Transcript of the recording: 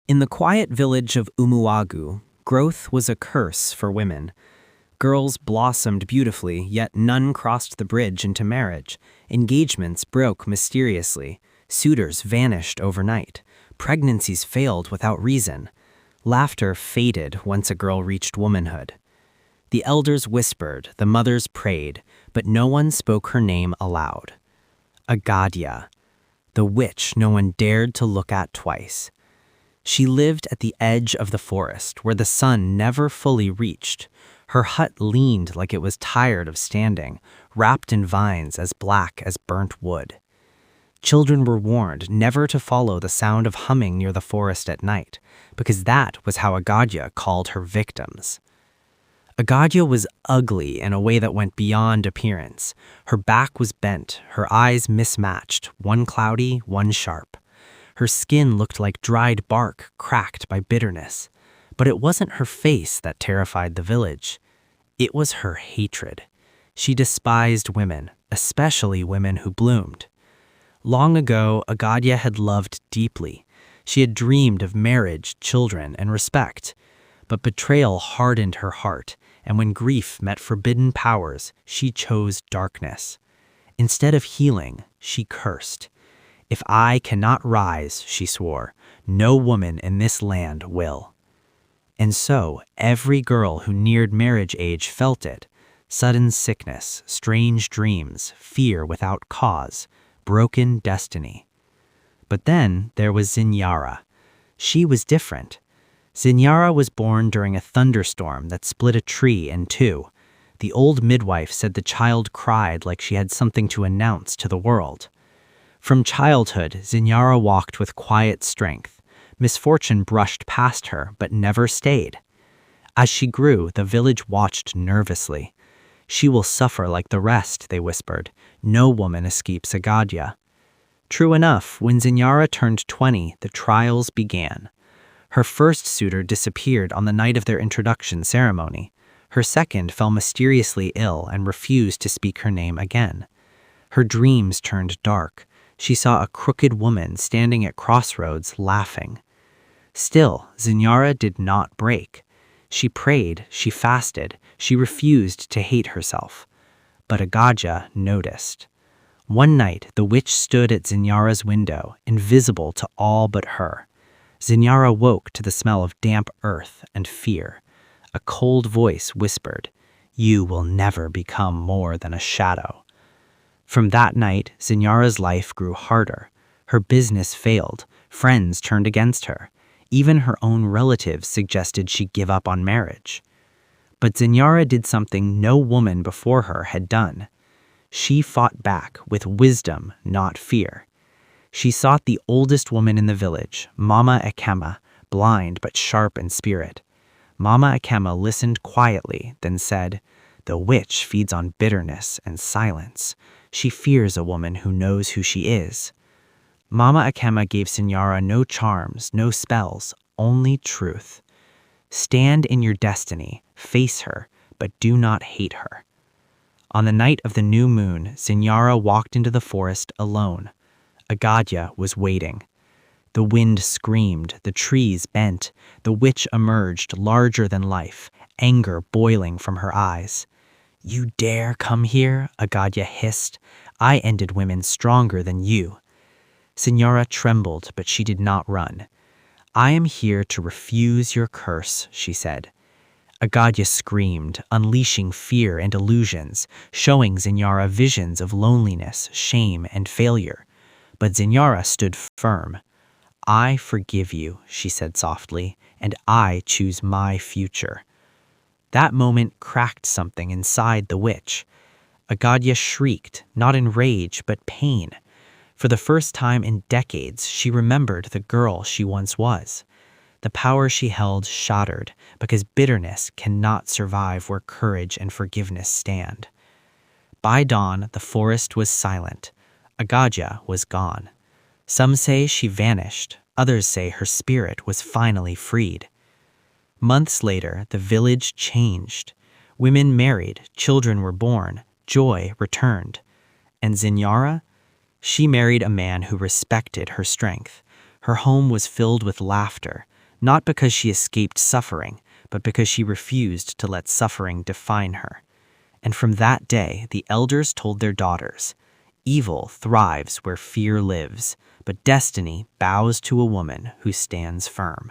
In the quiet village of Umuagu, growth was a curse for women. Girls blossomed beautifully, yet none crossed the bridge into marriage. Engagements broke mysteriously. Suitors vanished overnight. Pregnancies failed without reason. Laughter faded once a girl reached womanhood. The elders whispered, the mothers prayed, but no one spoke her name aloud. Agadia, the witch no one dared to look at twice. She lived at the edge of the forest, where the sun never fully reached. Her hut leaned like it was tired of standing, wrapped in vines as black as burnt wood. Children were warned never to follow the sound of humming near the forest at night, because that was how Agadia called her victims. Agadia was ugly in a way that went beyond appearance. Her back was bent, her eyes mismatched, one cloudy, one sharp. Her skin looked like dried bark cracked by bitterness. But it wasn't her face that terrified the village. It was her hatred. She despised women, especially women who bloomed. Long ago, Agadia had loved deeply. She had dreamed of marriage, children, and respect. But betrayal hardened her heart, and when grief met forbidden powers, she chose darkness. Instead of healing, she cursed. "If I cannot rise," she swore, "no woman in this land will." And so, every girl who neared marriage age felt it. Sudden sickness, strange dreams, fear without cause, broken destiny. But then there was Zinyara. She was different. Zinyara was born during a thunderstorm that split a tree in two. The old midwife said the child cried like she had something to announce to the world. From childhood, Zinyara walked with quiet strength. Misfortune brushed past her, but never stayed. As she grew, the village watched nervously. "She will suffer like the rest," they whispered. "No woman escapes Agadia." True enough, when Zinyara turned 20, the trials began. Her first suitor disappeared on the night of their introduction ceremony. Her second fell mysteriously ill and refused to speak her name again. Her dreams turned dark. She saw a crooked woman standing at crossroads laughing. Still, Zinyara did not break. She prayed, she fasted, she refused to hate herself. But Agadia noticed. One night, the witch stood at Zinyara's window, invisible to all but her. Zinyara woke to the smell of damp earth and fear. A cold voice whispered, "You will never become more than a shadow." From that night, Zinyara's life grew harder. Her business failed. Friends turned against her. Even her own relatives suggested she give up on marriage. But Zinyara did something no woman before her had done. She fought back with wisdom, not fear. She sought the oldest woman in the village, Mama Ekema, blind but sharp in spirit. Mama Ekema listened quietly, then said, "The witch feeds on bitterness and silence. She fears a woman who knows who she is." Mama Ekema gave Zinyara no charms, no spells, only truth. Stand in your destiny, face her, but do not hate her. On the night of the new moon, Zinyara walked into the forest alone. Agadia was waiting. The wind screamed, the trees bent. The witch emerged, larger than life, anger boiling from her eyes. "You dare come here?" Agadia hissed. "I ended women stronger than you." Zinyara trembled, but she did not run. "I am here to refuse your curse," she said. Agadia screamed, unleashing fear and illusions, showing Zinyara visions of loneliness, shame, and failure. But Zinyara stood firm. "I forgive you," she said softly, "and I choose my future." That moment cracked something inside the witch. Agadia shrieked, not in rage, but pain. For the first time in decades, she remembered the girl she once was. The power she held shattered, because bitterness cannot survive where courage and forgiveness stand. By dawn, the forest was silent. Agadia was gone. Some say she vanished, others say her spirit was finally freed. Months later, the village changed. Women married, children were born, joy returned. And Zinyara? She married a man who respected her strength. Her home was filled with laughter. not because she escaped suffering, but because she refused to let suffering define her. And from that day, the elders told their daughters, "Evil thrives where fear lives, but destiny bows to a woman who stands firm."